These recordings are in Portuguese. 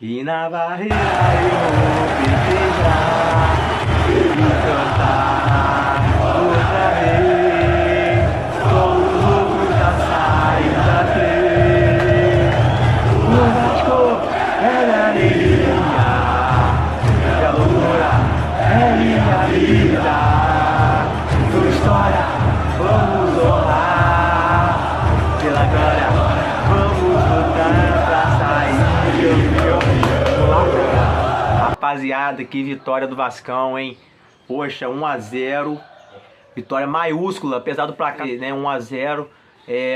E na barreira eu vou festejar e cantar outra vez. Todos loucos da saída 3. O Vasco é da alegria, e a loucura é minha vida. Sua história vamos honrar, pela glória vamos lutar pra sair campeão. Rapaziada, que vitória do Vascão, hein? Poxa, 1 a 0, vitória maiúscula, apesar do placar, né? 1 a 0,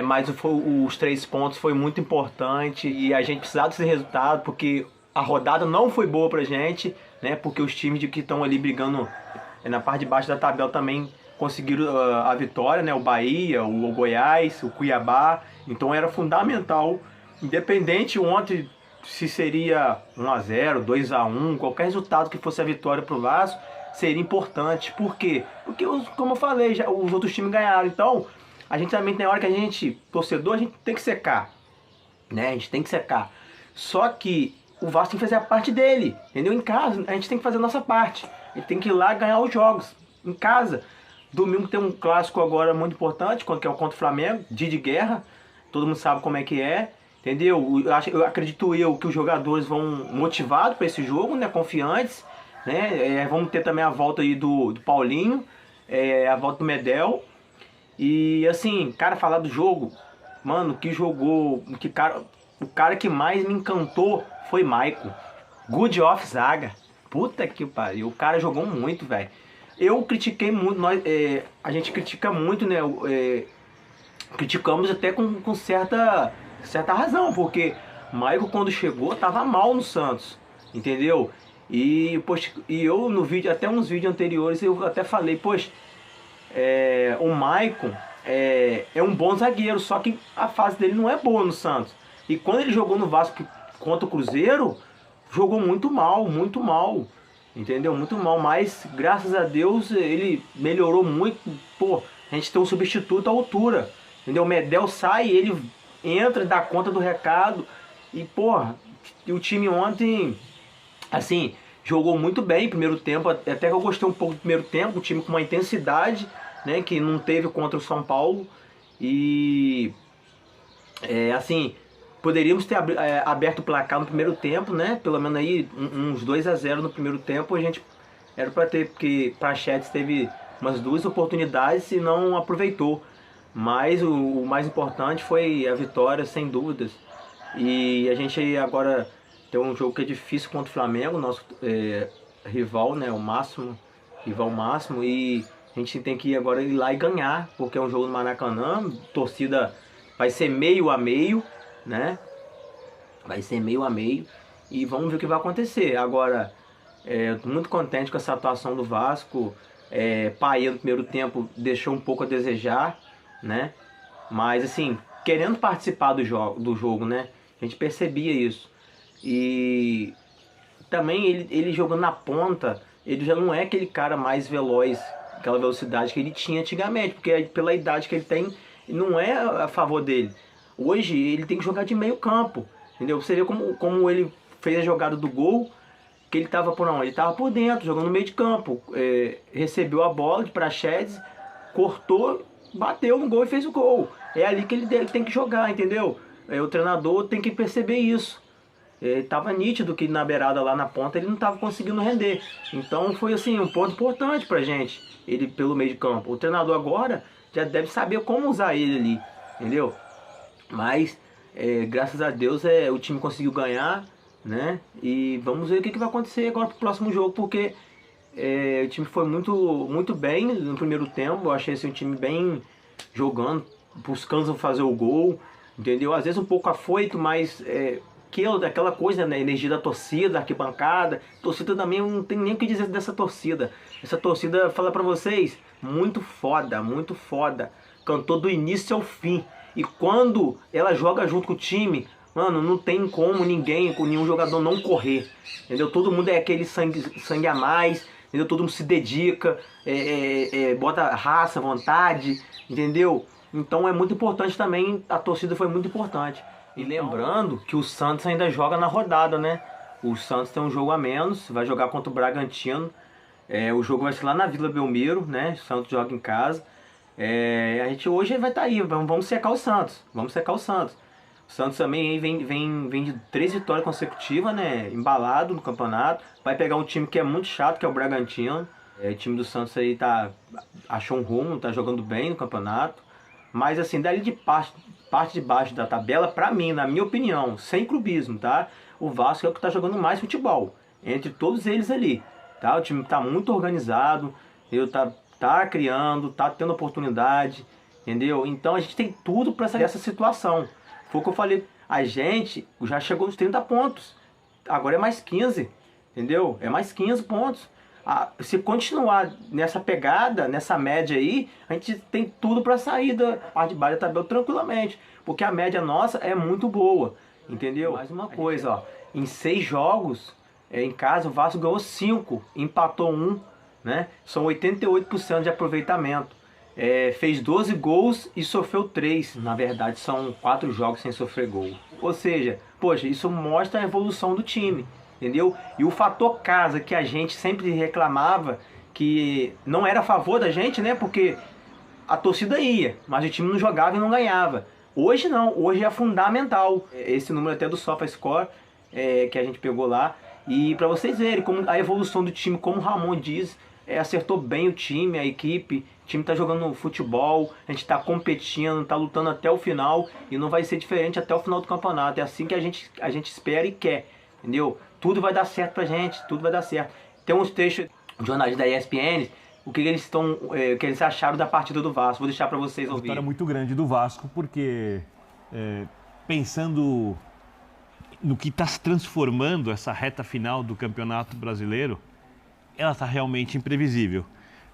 mas os 3 pontos foi muito importante e a gente precisava desse resultado porque a rodada não foi boa pra gente, né? Porque os times que estão ali brigando na parte de baixo da tabela também conseguiram a vitória, né? O Bahia, o Goiás, o Cuiabá. Então era fundamental, independente ontem se seria 1 a 0, 2 a 1, qualquer resultado que fosse a vitória pro Vasco seria importante. Por quê? Porque, como eu falei, já, os outros times ganharam. Então, a gente também, na hora que a gente, torcedor, a gente tem que secar, né? A gente tem que secar. Só que o Vasco tem que fazer a parte dele, entendeu? Em casa, a gente tem que fazer a nossa parte. A gente tem que ir lá ganhar os jogos, em casa. Domingo tem um clássico agora muito importante, que é o contra o Flamengo, dia de guerra. Todo mundo sabe como é que é, entendeu? Eu acredito que os jogadores vão motivados para esse jogo, né? Confiantes, né? Vamos ter também a volta aí do Paulinho, a volta do Medel. E assim, cara, falar do jogo, mano, que jogou, o cara que mais me encantou foi Maicon. Good off zaga. Puta que pariu, o cara jogou muito, velho. Eu critiquei muito, a gente critica muito, né? Criticamos até com certa razão, porque Maicon quando chegou tava mal no Santos, entendeu? E, poxa, eu no vídeo, até uns vídeos anteriores, eu até falei, poxa, o Maicon é um bom zagueiro, só que a fase dele não é boa no Santos. E quando ele jogou no Vasco contra o Cruzeiro, jogou muito mal, entendeu? Muito mal, mas graças a Deus ele melhorou muito. Pô, a gente tem um substituto à altura, entendeu? O Medel sai, ele entra, dá conta do recado. E porra, o time ontem, assim, jogou muito bem no primeiro tempo. Até que eu gostei um pouco do primeiro tempo, o time com uma intensidade, né, que não teve contra o São Paulo. E assim, poderíamos ter aberto o placar no primeiro tempo, né? Pelo menos aí uns 2 a 0 no primeiro tempo a gente era para ter, porque Prachetes teve umas 2 oportunidades e não aproveitou. Mas o mais importante foi a vitória, sem dúvidas. E a gente agora tem um jogo que é difícil contra o Flamengo, nosso rival, né? O máximo, rival máximo. E a gente tem que agora ir lá e ganhar, porque é um jogo no Maracanã, torcida vai ser meio a meio, né? Vai ser meio a meio e vamos ver o que vai acontecer. Agora, tô muito contente com essa atuação do Vasco. Paia no primeiro tempo deixou um pouco a desejar, né? Mas assim, querendo participar do jogo, né? A gente percebia isso. E também ele jogando na ponta, ele já não é aquele cara mais veloz, aquela velocidade que ele tinha antigamente, porque pela idade que ele tem, não é a favor dele. Hoje ele tem que jogar de meio campo, entendeu? Você vê como ele fez a jogada do gol, que ele estava por onde? Ele estava por dentro, jogando no meio de campo. Recebeu a bola de Praxedes, cortou, bateu no gol e fez o gol. É ali que ele tem que jogar, entendeu? O treinador tem que perceber isso. Estava nítido que na beirada lá na ponta ele não estava conseguindo render. Então foi assim um ponto importante pra gente, ele pelo meio de campo. O treinador agora já deve saber como usar ele ali, entendeu? Mas graças a Deus o time conseguiu ganhar, né? E vamos ver o que vai acontecer agora pro próximo jogo, porque o time foi muito bem no primeiro tempo. Eu achei esse time bem jogando, buscando fazer o gol, entendeu? Às vezes um pouco afoito, mas aquela coisa, né? Energia da torcida, da arquibancada. Torcida também, não tem nem o que dizer dessa torcida. Essa torcida, fala pra vocês, muito foda. Cantou do início ao fim. E quando ela joga junto com o time, mano, não tem como nenhum jogador não correr, entendeu? Todo mundo é aquele sangue a mais, entendeu? Todo mundo se dedica, bota raça, vontade, entendeu? Então é muito importante também, a torcida foi muito importante. E lembrando que o Santos ainda joga na rodada, né? O Santos tem um jogo a menos, vai jogar contra o Bragantino. O jogo vai ser lá na Vila Belmiro, né? O Santos joga em casa. A gente hoje vai estar aí, vamos secar o Santos. Vamos secar o Santos. O Santos também vem de 3 vitórias consecutivas, né? Embalado no campeonato. Vai pegar um time que é muito chato, que é o Bragantino. O time do Santos aí achou um rumo, tá jogando bem no campeonato. Mas assim, dali de parte de baixo da tabela, pra mim, na minha opinião, sem clubismo, tá? O Vasco é o que tá jogando mais futebol. Entre todos eles ali, tá? O time tá muito organizado, tá criando, tá tendo oportunidade, entendeu? Então a gente tem tudo pra sair dessa situação. Foi o que eu falei, a gente já chegou nos 30 pontos. Agora é mais 15, entendeu? É mais 15 pontos. Se continuar nessa pegada, nessa média aí, a gente tem tudo para sair da parte de baixo da tabela tranquilamente. Porque a média nossa é muito boa, entendeu? Mais uma coisa, ó, em 6 jogos, em casa o Vasco ganhou 5, empatou 1, né? São 88% de aproveitamento. Fez 12 gols e sofreu 3. Na verdade, são 4 jogos sem sofrer gol. Ou seja, poxa, isso mostra a evolução do time. Entendeu? E o fator casa, que a gente sempre reclamava que não era a favor da gente, né? Porque a torcida ia, mas o time não jogava e não ganhava. Hoje não, hoje é fundamental. Esse número até do SofaScore que a gente pegou lá. E para vocês verem como a evolução do time, como o Ramon diz, acertou bem o time, a equipe. O time está jogando futebol, a gente está competindo, está lutando até o final. E não vai ser diferente até o final do campeonato. É assim que a gente espera e quer. Entendeu? Tudo vai dar certo pra gente, tudo vai dar certo. Tem uns trechos de jornalistas da ESPN, o que eles acharam da partida do Vasco. Vou deixar pra vocês ouvirem. Uma vitória muito grande do Vasco, porque pensando no que está se transformando essa reta final do Campeonato Brasileiro, ela está realmente imprevisível.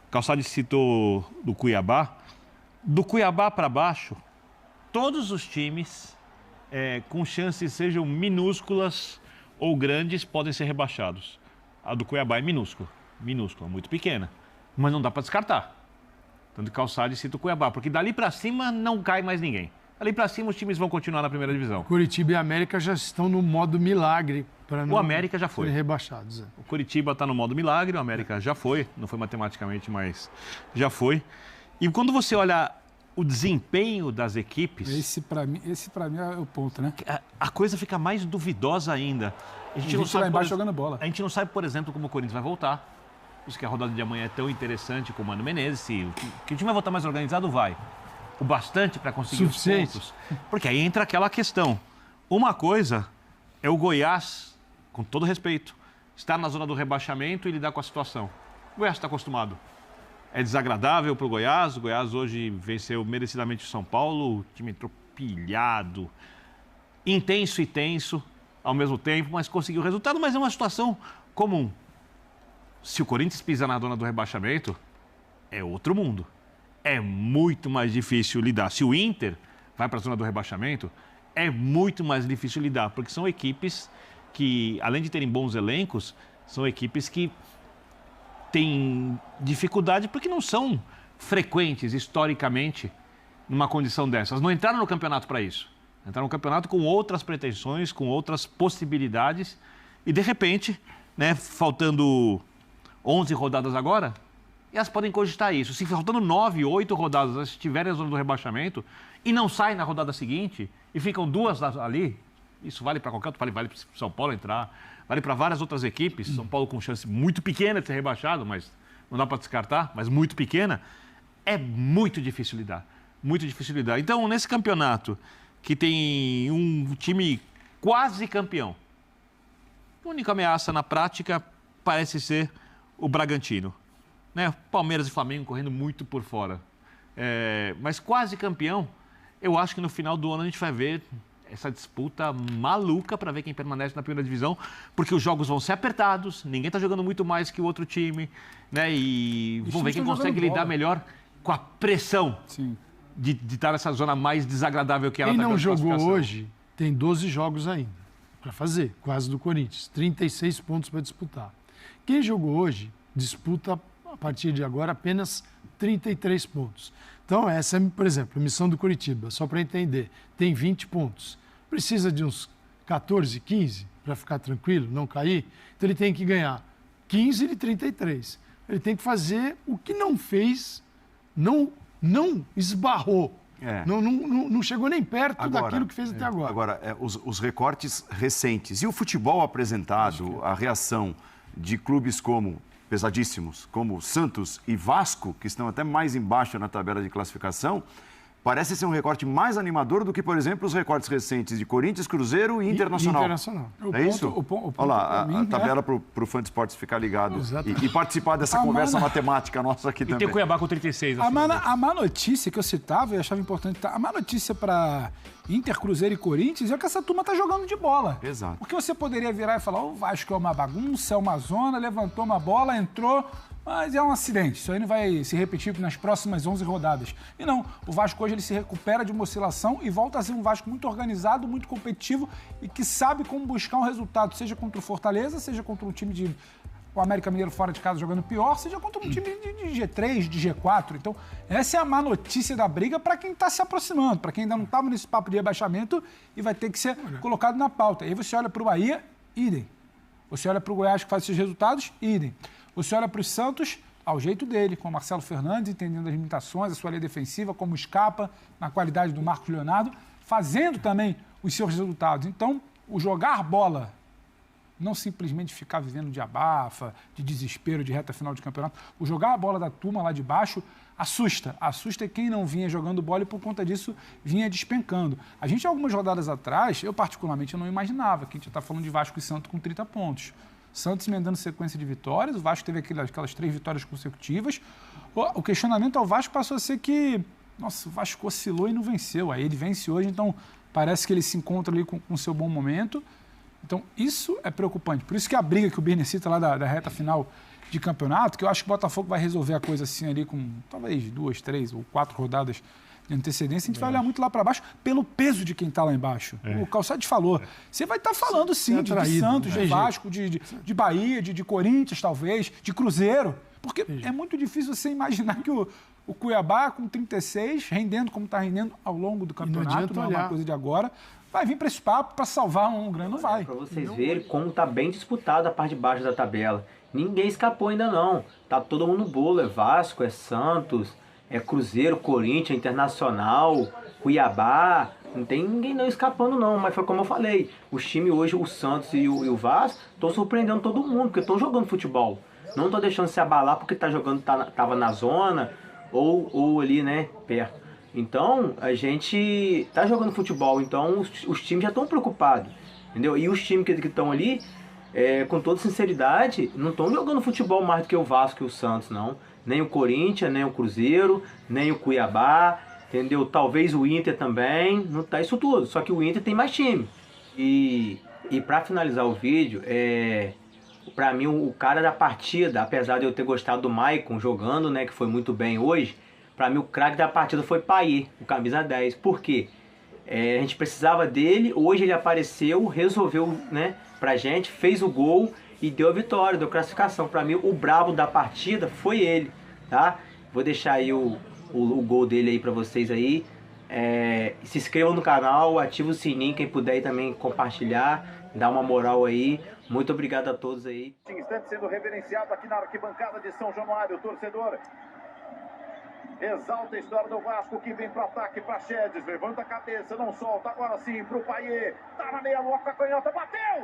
Calçade citou do Cuiabá. Do Cuiabá para baixo, todos os times com chances sejam minúsculas ou grandes podem ser rebaixados. A do Cuiabá é minúscula, muito pequena, mas não dá para descartar. Tanto que Calçade cita o Cuiabá, porque dali para cima não cai mais ninguém. Dali para cima os times vão continuar na primeira divisão. Curitiba e América já estão no modo milagre para não o América já foi. serem rebaixados. O Curitiba está no modo milagre, o América já foi, não foi matematicamente, mas já foi. E quando você olha o desempenho das equipes... Esse para mim é o ponto, né? A coisa fica mais duvidosa ainda. A gente não sabe lá embaixo jogando bola. A gente não sabe, por exemplo, como o Corinthians vai voltar. Por isso que a rodada de amanhã é tão interessante com o Mano Menezes. Se o time vai voltar mais organizado, vai. O bastante para conseguir os pontos. Porque aí entra aquela questão. Uma coisa é o Goiás, com todo respeito, estar na zona do rebaixamento e lidar com a situação. O Goiás está acostumado. É desagradável para o Goiás hoje venceu merecidamente o São Paulo, o time entrou pilhado, intenso e tenso ao mesmo tempo, mas conseguiu o resultado, mas é uma situação comum. Se o Corinthians pisar na zona do rebaixamento, é outro mundo. É muito mais difícil lidar. Se o Inter vai para a zona do rebaixamento, é muito mais difícil lidar, porque são equipes que, além de terem bons elencos, são equipes que têm dificuldade porque não são frequentes historicamente numa condição dessas. Não entraram no campeonato para isso. Entraram no campeonato com outras pretensões, com outras possibilidades e, de repente, né, faltando 11 rodadas agora, elas podem cogitar isso. Se faltando 9, 8 rodadas elas estiverem na zona do rebaixamento e não saem na rodada seguinte e ficam 2 ali, isso vale para qualquer outro, vale para São Paulo entrar, vale para várias outras equipes. São Paulo com chance muito pequena de ser rebaixado, mas não dá para descartar, mas muito pequena. É muito difícil lidar, muito difícil lidar. Então, nesse campeonato que tem um time quase campeão, a única ameaça na prática parece ser o Bragantino. Né? Palmeiras e Flamengo correndo muito por fora. Mas quase campeão, eu acho que no final do ano a gente vai ver essa disputa maluca para ver quem permanece na primeira divisão, porque os jogos vão ser apertados, ninguém está jogando muito mais que o outro time, né? E vamos ver quem consegue lidar melhor com a pressão de estar nessa zona mais desagradável que ela está. Quem não jogou hoje tem 12 jogos ainda para fazer, quase do Corinthians, 36 pontos para disputar. Quem jogou hoje disputa a partir de agora apenas 33 pontos. Então essa é, por exemplo, a missão do Curitiba, só para entender, tem 20 pontos. Precisa de uns 14, 15, para ficar tranquilo, não cair. Então ele tem que ganhar 15 de 33. Ele tem que fazer o que não fez, não esbarrou. Não chegou nem perto daquilo que fez até agora. Agora, os recortes recentes. E o futebol apresentado, a reação de clubes pesadíssimos, como Santos e Vasco, que estão até mais embaixo na tabela de classificação, parece ser um recorte mais animador do que, por exemplo, os recortes recentes de Corinthians, Cruzeiro e Internacional. É isso? Olha lá, a tabela para o Fã de Esportes ficar ligado e participar dessa conversa matemática nossa aqui também. E tem Cuiabá com 36. A má notícia que eu citava, e achava importante, a má notícia para Inter, Cruzeiro e Corinthians é que essa turma tá jogando de bola. Exato. Porque você poderia virar e falar, o Vasco é uma bagunça, é uma zona, levantou uma bola, entrou... Mas é um acidente, isso aí não vai se repetir nas próximas 11 rodadas. E não, o Vasco hoje ele se recupera de uma oscilação e volta a ser um Vasco muito organizado, muito competitivo e que sabe como buscar um resultado, seja contra o Fortaleza, seja contra um time de... o América Mineiro fora de casa jogando pior, seja contra um time de G3, de G4. Então, essa é a má notícia da briga para quem está se aproximando, para quem ainda não estava nesse papo de rebaixamento e vai ter que ser colocado na pauta. Aí você olha para o Bahia, idem. Você olha para o Goiás que faz esses resultados, idem. Você olha para o Santos, ao jeito dele, com o Marcelo Fernandes, entendendo as limitações, a sua linha defensiva, como escapa, na qualidade do Marcos Leonardo, fazendo também os seus resultados. Então, o jogar bola, não simplesmente ficar vivendo de abafa, de desespero, de reta final de campeonato, o jogar a bola da turma lá de baixo assusta. Assusta quem não vinha jogando bola e, por conta disso, vinha despencando. A gente, algumas rodadas atrás, eu particularmente não imaginava que a gente está falando de Vasco e Santos com 30 pontos. Santos emendando sequência de vitórias, o Vasco teve aquelas 3 vitórias consecutivas. O questionamento ao Vasco passou a ser que, nossa, o Vasco oscilou e não venceu. Aí ele vence hoje, então parece que ele se encontra ali com o seu bom momento. Então isso é preocupante. Por isso que a briga que o Birner cita lá da reta final de campeonato, que eu acho que o Botafogo vai resolver a coisa assim ali com talvez 2, 3 ou 4 rodadas de antecedência, a gente vai olhar muito lá para baixo pelo peso de quem está lá embaixo. O Calçade falou. Você vai estar falando, sim, de Santos, de Vasco, de Bahia, de Corinthians, talvez, de Cruzeiro. Porque é muito difícil você imaginar que o Cuiabá, com 36, rendendo como está rendendo ao longo do campeonato, não é uma coisa de agora, vai vir para esse papo para salvar um grande, não vai. Para vocês verem como está bem disputado a parte de baixo da tabela. Ninguém escapou ainda não. Tá todo mundo no bolo, é Vasco, é Santos... É Cruzeiro, Corinthians, Internacional, Cuiabá, não tem ninguém não escapando não, mas foi como eu falei, os times hoje, o Santos e o Vasco, estão surpreendendo todo mundo, porque estão jogando futebol, não estão deixando se abalar porque tava na zona ou ali, né, perto. Então, a gente tá jogando futebol, então os times já estão preocupados, entendeu? E os times que estão ali, com toda sinceridade, não estão jogando futebol mais do que o Vasco e o Santos, não. Nem o Corinthians, nem o Cruzeiro, nem o Cuiabá, entendeu? Talvez o Inter também, não tá isso tudo. Só que o Inter tem mais time. E para finalizar o vídeo, para mim o cara da partida, apesar de eu ter gostado do Maicon jogando, né, que foi muito bem hoje, para mim o craque da partida foi Payet, o camisa 10. Por quê? A gente precisava dele, hoje ele apareceu, resolveu, né, pra gente, fez o gol e deu a vitória, deu classificação. Para mim, o brabo da partida foi ele, tá? Vou deixar aí o gol dele aí para vocês aí. Se inscrevam no canal, ativa o sininho, quem puder aí também compartilhar, dá uma moral aí. Muito obrigado a todos aí. Instante sendo reverenciado aqui na arquibancada de São Januário, o torcedor exalta a história do Vasco, que vem para ataque para Chedes, levanta a cabeça, não solta, agora sim pro Payet, tá na meia lua com a canhota, bateu!